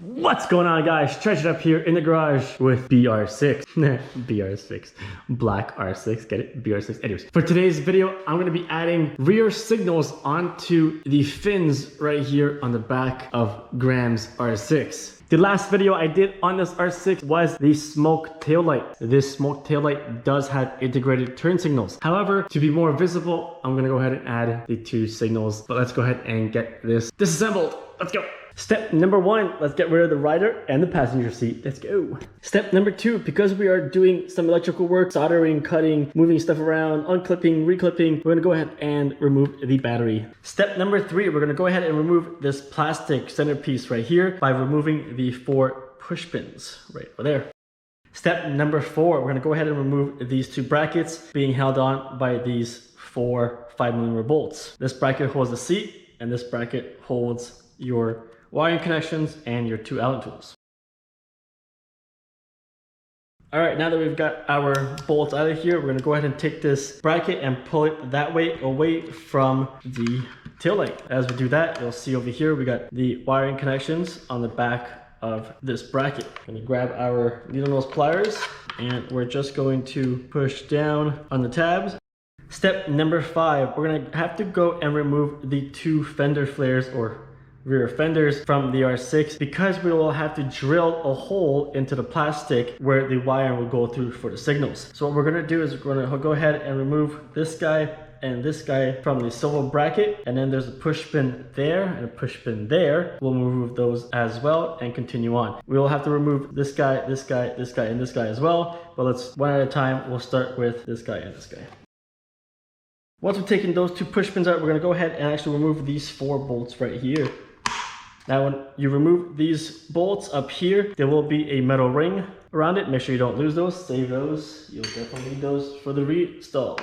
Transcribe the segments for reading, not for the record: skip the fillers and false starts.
What's going on, guys? Treasured up here in the garage with BR6. BR6. Black R6. Get it? BR6. Anyways, for today's video, I'm going to be adding rear signals onto the fins right here on the back of Graham's R6. The last video I did on this R6 was the smoke taillight. This smoke taillight does have integrated turn signals. However, to be more visible, I'm going to go ahead and add the two signals. But let's go ahead and get this disassembled. Let's go. Step number one, let's get rid of the rider and the passenger seat. Let's go. Step number two, because we are doing some electrical work, soldering, cutting, moving stuff around, unclipping, reclipping, we're gonna go ahead and remove the battery. Step number three, we're gonna go ahead and remove this plastic centerpiece right here by removing the 4 push pins right over there. Step number four, we're gonna go ahead and remove these 2 brackets being held on by these 4 5mm bolts. This bracket holds the seat and this bracket holds your wiring connections and your 2 Allen tools. All right, now that we've got our bolts out of here, we're gonna go ahead and take this bracket and pull it that way away from the taillight. As we do that, you'll see over here, we got the wiring connections on the back of this bracket. I'm gonna grab our needle nose pliers and we're just going to push down on the tabs. Step number 5, we're gonna have to go and remove the 2 fender flares or rear fenders from the R6 because we will have to drill a hole into the plastic where the wire will go through for the signals. So what we're gonna do is we're gonna go ahead and remove this guy and this guy from the silver bracket, and then there's a push pin there and a push pin there. We'll remove those as well and continue on. We will have to remove this guy, this guy, this guy, and this guy as well, but let's one at a time. We'll start with this guy and this guy. Once we've taken those 2 push pins out, we're gonna go ahead and actually remove these 4 bolts right here. Now when you remove these bolts up here, there will be a metal ring around it. Make sure you don't lose those, save those. You'll definitely need those for the reinstall.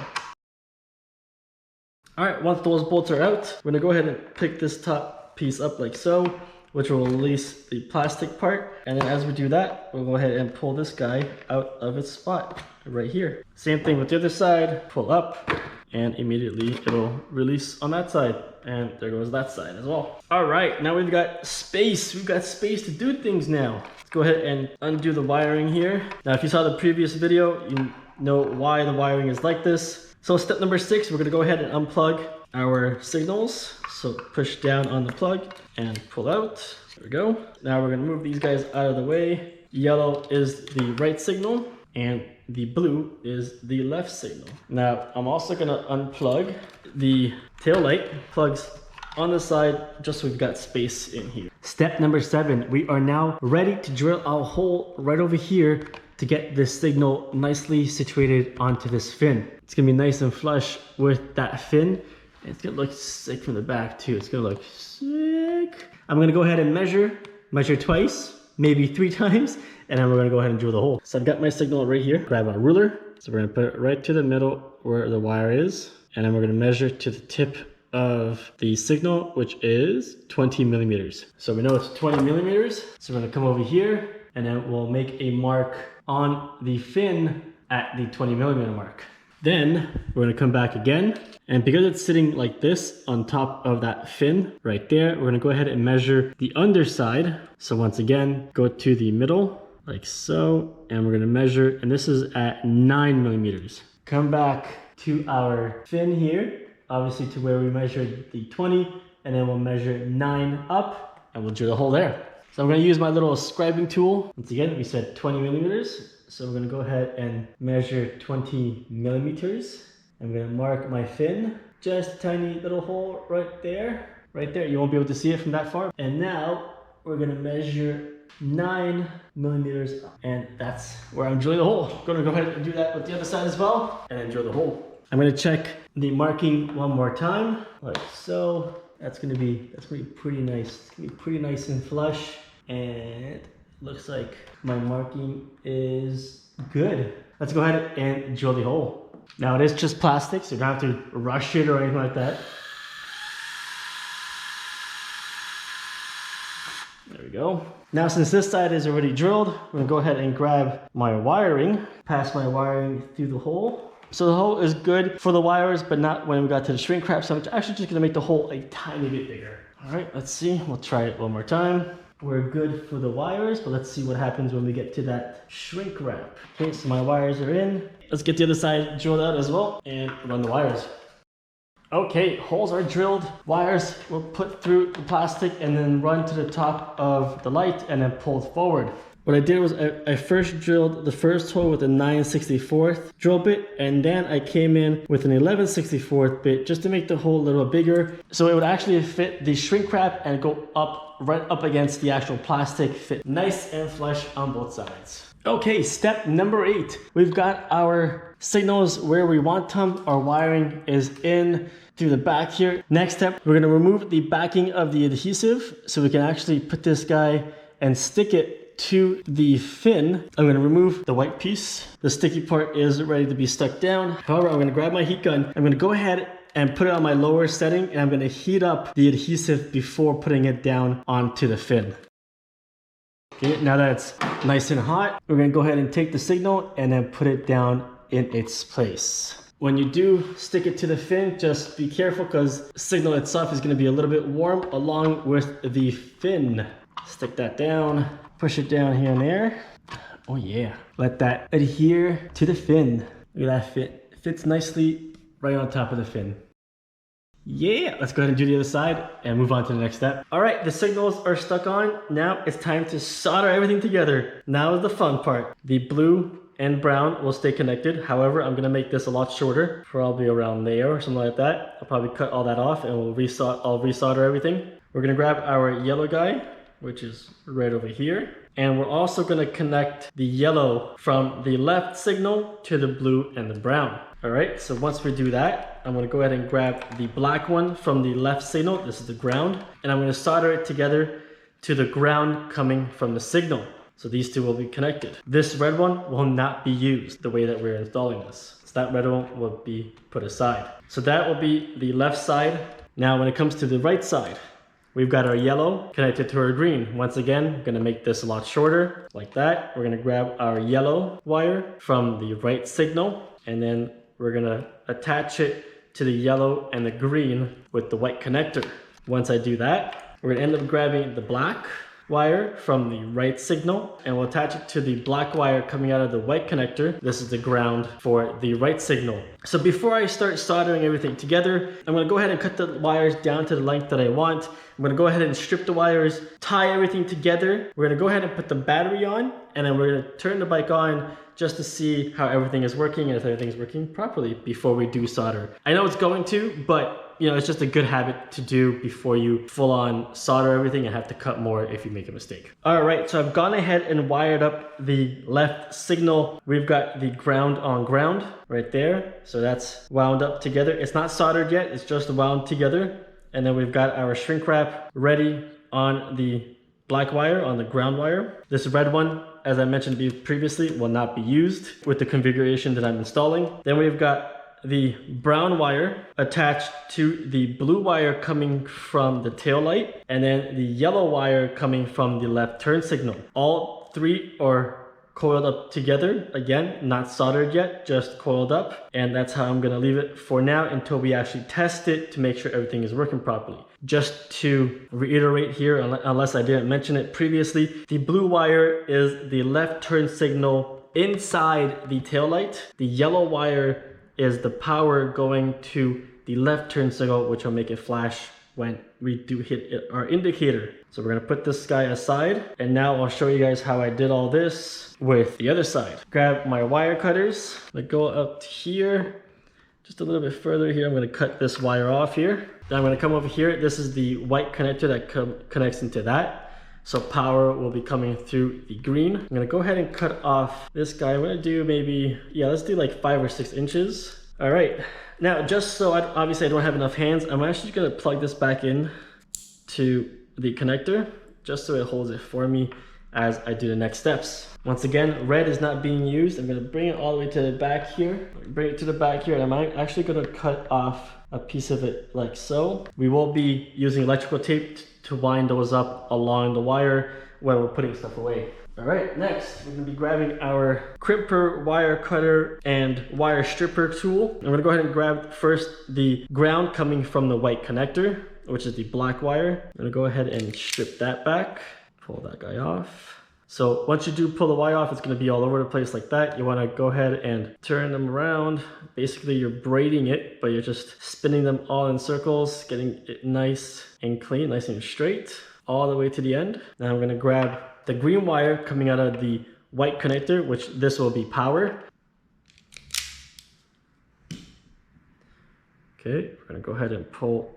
All right, once those bolts are out, we're gonna go ahead and pick this top piece up like so, which will release the plastic part. And then as we do that, we'll go ahead and pull this guy out of its spot right here. Same thing with the other side, pull up, and immediately it'll release on that side. And there goes that side as well. All right, now we've got space. We've got space to do things now. Let's go ahead and undo the wiring here. Now, if you saw the previous video, you know why the wiring is like this. So step number 6, we're gonna go ahead and unplug our signals. So push down on the plug and pull out. There we go. Now we're gonna move these guys out of the way. Yellow is the right signal and the blue is the left signal. Now, I'm also gonna unplug the tail light. Plugs on the side, just so we've got space in here. Step number 7, we are now ready to drill a hole right over here to get this signal nicely situated onto this fin. It's gonna be nice and flush with that fin. It's gonna look sick from the back too. It's gonna look sick. I'm gonna go ahead and measure twice, maybe 3 times, and then we're gonna go ahead and drill the hole. So I've got my signal right here. Grab my ruler. So we're gonna put it right to the middle where the wire is. And then we're gonna measure to the tip of the signal, which is 20 millimeters. So we know it's 20 millimeters. So we're gonna come over here and then we'll make a mark on the fin at the 20 millimeter mark. Then we're gonna come back again. And because it's sitting like this on top of that fin right there, we're gonna go ahead and measure the underside. So once again, go to the middle like so, and we're gonna measure, and this is at 9 millimeters. Come back to our fin here, obviously to where we measured the 20, and then we'll measure 9 up, and we'll drill a hole there. So I'm gonna use my little scribing tool. Once again, we said 20 millimeters. So we're gonna go ahead and measure 20 millimeters. I'm gonna mark my fin, just a tiny little hole right there. Right there, you won't be able to see it from that far. And now we're gonna measure 9 millimeters up. And that's where I'm drilling the hole. I'm gonna go ahead and do that with the other side as well, and then drill the hole. I'm gonna check the marking one more time, like so. That's gonna be pretty nice. It's gonna be pretty nice and flush. And looks like my marking is good. Let's go ahead and drill the hole. Now it is just plastic, so you don't have to rush it or anything like that. There we go. Now since this side is already drilled, I'm gonna go ahead and grab my wiring, pass my wiring through the hole. So the hole is good for the wires, but not when we got to the shrink wrap, so I'm actually just gonna make the hole a tiny bit bigger. All right, let's see, we'll try it one more time. we're good for the wires, but let's see what happens when we get to that shrink wrap. Okay, so my wires are in. Let's get the other side drilled out as well and run the wires. Okay, holes are drilled, wires were put through the plastic and then run to the top of the light and then pulled forward. What I did was I first drilled the first hole with a 9/64 drill bit, and then I came in with an 11/64 bit just to make the hole a little bigger, so it would actually fit the shrink wrap and go up right up against the actual plastic, fit nice and flush on both sides. Okay, step number 8. We've got our signals where we want them. Our wiring is in through the back here. Next step, we're gonna remove the backing of the adhesive so we can actually put this guy and stick it to the fin. I'm gonna remove the white piece. The sticky part is ready to be stuck down. However, I'm gonna grab my heat gun. I'm gonna go ahead and put it on my lower setting, and I'm gonna heat up the adhesive before putting it down onto the fin. Okay, now that it's nice and hot, we're gonna go ahead and take the signal and then put it down in its place. When you do stick it to the fin, just be careful because the signal itself is gonna be a little bit warm along with the fin. Stick that down, push it down here and there. Oh yeah, let that adhere to the fin. Look at that fit. It fits nicely right on top of the fin. Yeah, let's go ahead and do the other side and move on to the next step. All right, the signals are stuck on. Now it's time to solder everything together. Now is the fun part. The blue and brown will stay connected. However, I'm gonna make this a lot shorter, probably around there or something like that. I'll probably cut all that off and I'll resolder everything. We're gonna grab our yellow guy, which is right over here. And we're also gonna connect the yellow from the left signal to the blue and the brown. All right, so once we do that, I'm gonna go ahead and grab the black one from the left signal. This is the ground. And I'm gonna solder it together to the ground coming from the signal. So these two will be connected. This red one will not be used the way that we're installing this. So that red one will be put aside. So that will be the left side. Now when it comes to the right side, we've got our yellow connected to our green. Once again, I'm gonna make this a lot shorter, like that. We're gonna grab our yellow wire from the right signal, and then we're gonna attach it to the yellow and the green with the white connector. Once I do that, we're gonna end up grabbing the black wire from the right signal, and we'll attach it to the black wire coming out of the white connector. This is the ground for the right signal. So before I start soldering everything together, I'm gonna go ahead and cut the wires down to the length that I want. I'm gonna go ahead and strip the wires, tie everything together. We're gonna go ahead and put the battery on, and then we're gonna turn the bike on just to see how everything is working and if everything's working properly before we do solder. I know it's going to, but you know, it's just a good habit to do before you full on solder everything and have to cut more if you make a mistake. All right, so I've gone ahead and wired up the left signal. We've got the ground on ground right there. So that's wound up together. It's not soldered yet, it's just wound together. And then we've got our shrink wrap ready on the black wire, on the ground wire. This red one, as I mentioned previously, will not be used with the configuration that I'm installing. Then we've got the brown wire attached to the blue wire coming from the tail light, and then the yellow wire coming from the left turn signal. All three are coiled up together. Again, not soldered yet, just coiled up. And that's how I'm gonna leave it for now until we actually test it to make sure everything is working properly. Just to reiterate here, unless I didn't mention it previously, the blue wire is the left turn signal inside the tail light. The yellow wire is the power going to the left turn signal, which will make it flash when we do hit our indicator. So we're gonna put this guy aside, and now I'll show you guys how I did all this with the other side. Grab my wire cutters, I go up to here, just a little bit further here. I'm gonna cut this wire off here. Then I'm gonna come over here. This is the white connector that connects into that. So power will be coming through the green. I'm gonna go ahead and cut off this guy. I'm gonna do maybe, let's do like 5 or 6 inches. All right, now just so obviously I don't have enough hands, I'm actually gonna plug this back in to the connector, just so it holds it for me as I do the next steps. Once again, red is not being used. I'm gonna bring it all the way to the back here. Bring it to the back here, and I'm actually gonna cut off a piece of it like so. We will be using electrical tape to wind those up along the wire where we're putting stuff away. All right, next we're gonna be grabbing our crimper, wire cutter, and wire stripper tool. I'm gonna go ahead and grab first the ground coming from the white connector, which is the black wire. I'm gonna go ahead and strip that back, pull that guy off. So once you do pull the wire off, it's going to be all over the place like that. You want to go ahead and turn them around. Basically, you're braiding it, but you're just spinning them all in circles, getting it nice and clean, nice and straight, all the way to the end. Now I'm going to grab the green wire coming out of the white connector, which this will be power. Okay, we're going to go ahead and pull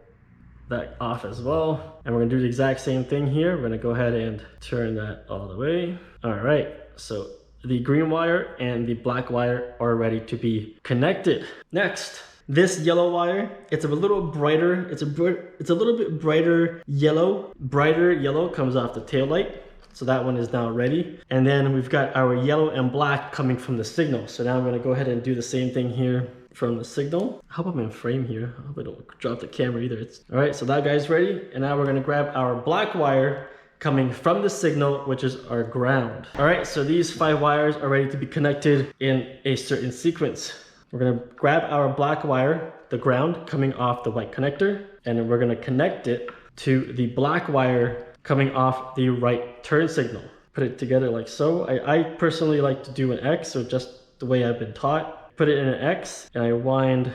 that off as well, and we're gonna do the exact same thing here. We're gonna go ahead and turn that all the way. All right, so the green wire and the black wire are ready to be connected. Next, this yellow wire, it's a little brighter. It's a little bit brighter yellow. Brighter yellow comes off the tail light. So that one is now ready. And then we've got our yellow and black coming from the signal. So now I'm gonna go ahead and do the same thing here from the signal. I hope I'm in frame here. I hope I don't drop the camera either. All right, so that guy's ready. And now we're gonna grab our black wire coming from the signal, which is our ground. All right, so these 5 wires are ready to be connected in a certain sequence. We're gonna grab our black wire, the ground, coming off the white connector, and then we're gonna connect it to the black wire coming off the right turn signal. Put it together like so. I personally like to do an X, so just the way I've been taught. Put it in an X, and I wind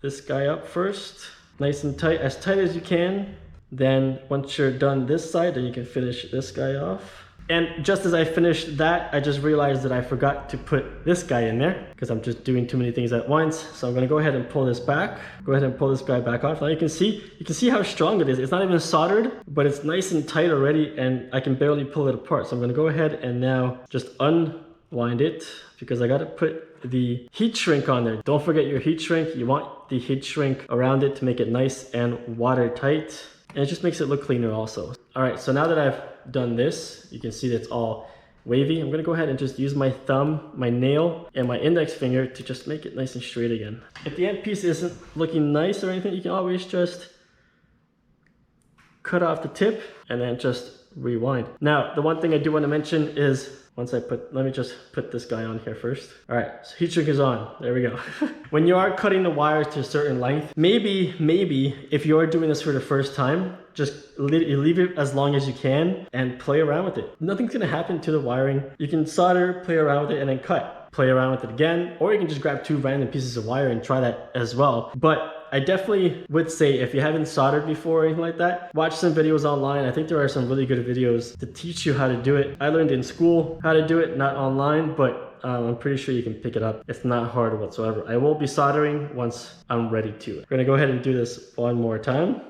this guy up first, nice and tight as you can. Then once you're done this side, then you can finish this guy off. And just as I finished that, I just realized that I forgot to put this guy in there because I'm just doing too many things at once. So I'm gonna go ahead and pull this back. Go ahead and pull this guy back off. Now you can see how strong it is. It's not even soldered, but it's nice and tight already, and I can barely pull it apart. So I'm gonna go ahead and now just unwind it because I gotta put the heat shrink on there. Don't forget your heat shrink. You want the heat shrink around it to make it nice and watertight. And it just makes it look cleaner also. All right, so now that I've done this, you can see that it's all wavy. I'm gonna go ahead and just use my thumb, my nail, and my index finger to just make it nice and straight again. If the end piece isn't looking nice or anything, you can always just cut off the tip and then just rewind. Now, the one thing I do want to mention is let me just put this guy on here first. All right, so heat shrink is on. There we go. When you are cutting the wires to a certain length, maybe if you are doing this for the first time, just leave it as long as you can and play around with it. Nothing's gonna happen to the wiring. You can solder, play around with it, and then cut. Play around with it again, or you can just grab 2 random pieces of wire and try that as well. But I definitely would say if you haven't soldered before or anything like that, watch some videos online. I think there are some really good videos to teach you how to do it. I learned in school how to do it, not online, but I'm pretty sure you can pick it up. It's not hard whatsoever. I will be soldering once I'm ready to. We're gonna go ahead and do this one more time.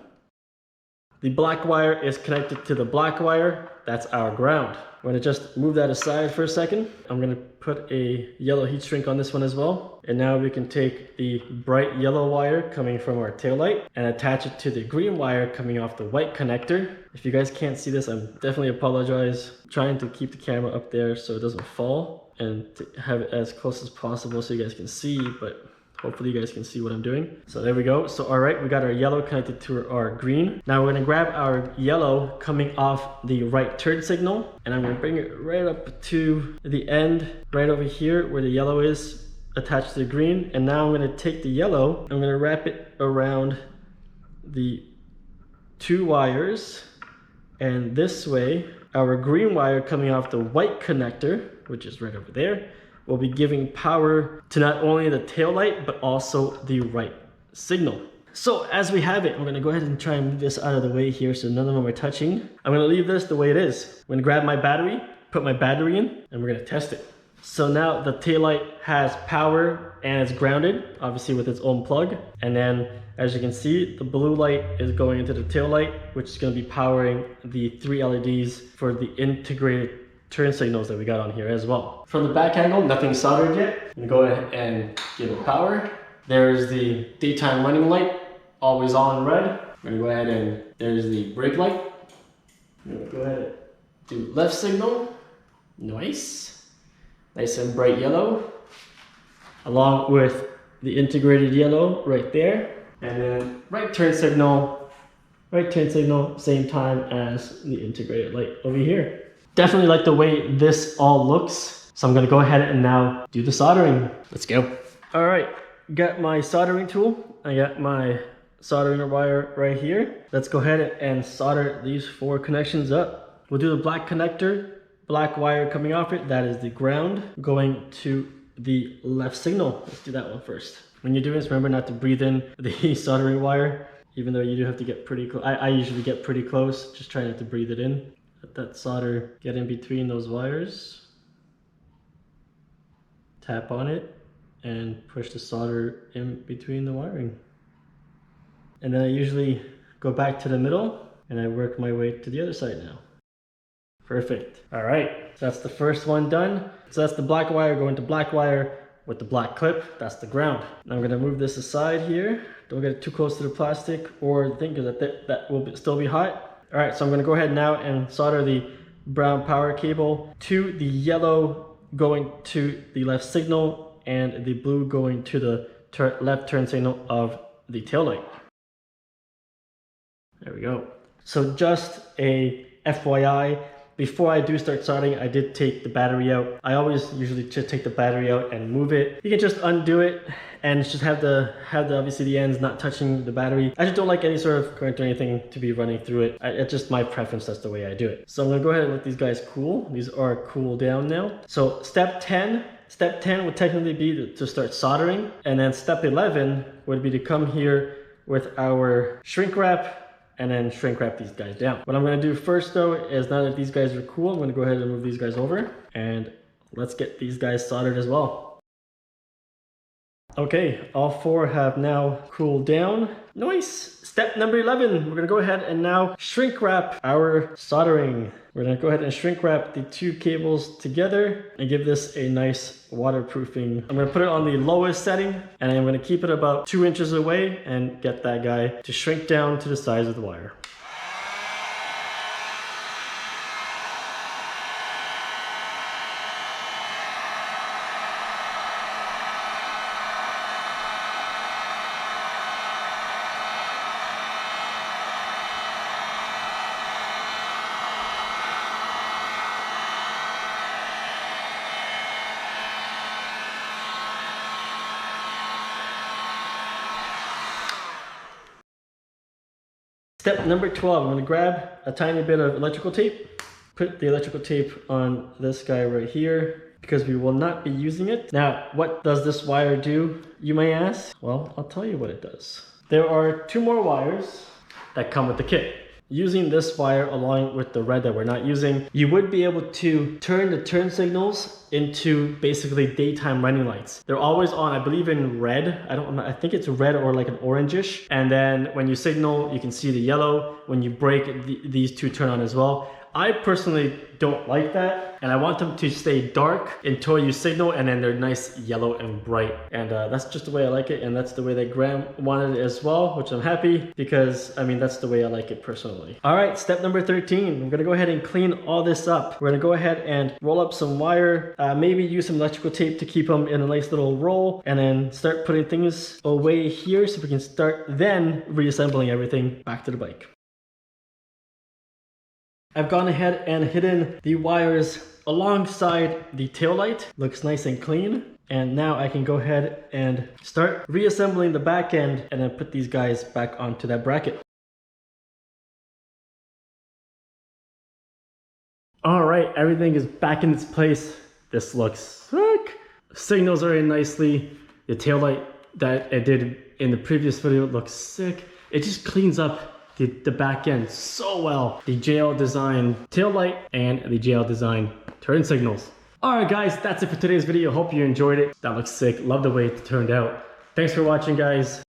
The black wire is connected to the black wire. That's our ground. I'm gonna just move that aside for a second. I'm gonna put a yellow heat shrink on this one as well. And now we can take the bright yellow wire coming from our taillight and attach it to the green wire coming off the white connector. If you guys can't see this, I definitely apologize. I'm trying to keep the camera up there so it doesn't fall and to have it as close as possible so you guys can see, but hopefully you guys can see what I'm doing. So there we go. So all right, we got our yellow connected to our green. Now we're gonna grab our yellow coming off the right turn signal, and I'm gonna bring it right up to the end, right over here where the yellow is attached to the green. And now I'm gonna take the yellow, I'm gonna wrap it around the 2 wires. And this way, our green wire coming off the white connector, which is right over there, will be giving power to not only the tail light, but also the right signal. So as we have it, I'm gonna go ahead and try and move this out of the way here so none of them are touching. I'm gonna leave this the way it is. I'm gonna grab my battery, put my battery in, and we're gonna test it. So now the tail light has power and it's grounded, obviously with its own plug. And then as you can see, the blue light is going into the tail light, which is gonna be powering the 3 LEDs for the integrated turn signals that we got on here as well. From the back angle, nothing soldered yet. I'm gonna go ahead and give it power. There's the daytime running light, always on red. I'm gonna go ahead and there's the brake light. I'm gonna go ahead and do left signal. Nice. Nice and bright yellow. Along with the integrated yellow right there. And then right turn signal, same time as the integrated light over here. Definitely like the way this all looks. So I'm gonna go ahead and now do the soldering. Let's go. All right, got my soldering tool. I got my soldering wire right here. Let's go ahead and solder these 4 connections up. We'll do the black connector, black wire coming off it. That is the ground going to the left signal. Let's do that one first. When you're doing this, remember not to breathe in the soldering wire, even though you do have to get pretty close. I usually get pretty close. Just try not to breathe it in. Let that solder get in between those wires. Tap on it and push the solder in between the wiring. And then I usually go back to the middle and I work my way to the other side now. Perfect. All right, so that's the first one done. So that's the black wire going to black wire with the black clip. That's the ground. Now I'm gonna move this aside here. Don't get it too close to the plastic or the thing, because that will still be hot. All right, so I'm gonna go ahead now and solder the brown power cable to the yellow going to the left signal and the blue going to the left turn signal of the taillight. There we go. So just a FYI, before I do start soldering, I did take the battery out. I always usually just take the battery out and move it. You can just undo it and just have the obviously the ends not touching the battery. I just don't like any sort of current or anything to be running through it. It's just my preference, that's the way I do it. So I'm gonna go ahead and let these guys cool. These are cooled down now. So step 10 would technically be to start soldering. And then step 11 would be to come here with our shrink wrap and then shrink wrap these guys down. What I'm gonna do first though is, now that these guys are cool, I'm gonna go ahead and move these guys over and let's get these guys soldered as well. Okay, all four have now cooled down. Nice. Step number 11, we're gonna go ahead and now shrink wrap our soldering. We're gonna go ahead and shrink wrap the two cables together and give this a nice waterproofing. I'm gonna put it on the lowest setting and I'm gonna keep it about 2 inches away and get that guy to shrink down to the size of the wire. Step number 12, I'm going to grab a tiny bit of electrical tape, put the electrical tape on this guy right here, because we will not be using it. Now, what does this wire do, you may ask? Well, I'll tell you what it does. There are 2 more wires that come with the kit. Using this wire along with the red that we're not using, you would be able to turn the turn signals into basically daytime running lights. They're always on, I believe in red. I think it's red or like an orangish. And then when you signal, you can see the yellow. When you brake, these two turn on as well. I personally don't like that, and I want them to stay dark until you signal, and then they're nice yellow and bright. And that's just the way I like it, and that's the way that Graham wanted it as well, which I'm happy, because I mean that's the way I like it personally. All right, step number 13. I'm gonna go ahead and clean all this up. We're gonna go ahead and roll up some wire, maybe use some electrical tape to keep them in a nice little roll, and then start putting things away here so we can start then reassembling everything back to the bike. I've gone ahead and hidden the wires alongside the taillight. Looks nice and clean. And now I can go ahead and start reassembling the back end and then put these guys back onto that bracket. All right, everything is back in its place. This looks sick. Signals are in nicely. The taillight that I did in the previous video looks sick. It just cleans up the back end so well. The JL Design taillight and the JL Design turn signals. Alright guys, that's it for today's video. Hope you enjoyed it. That looks sick. Love the way it turned out. Thanks for watching guys.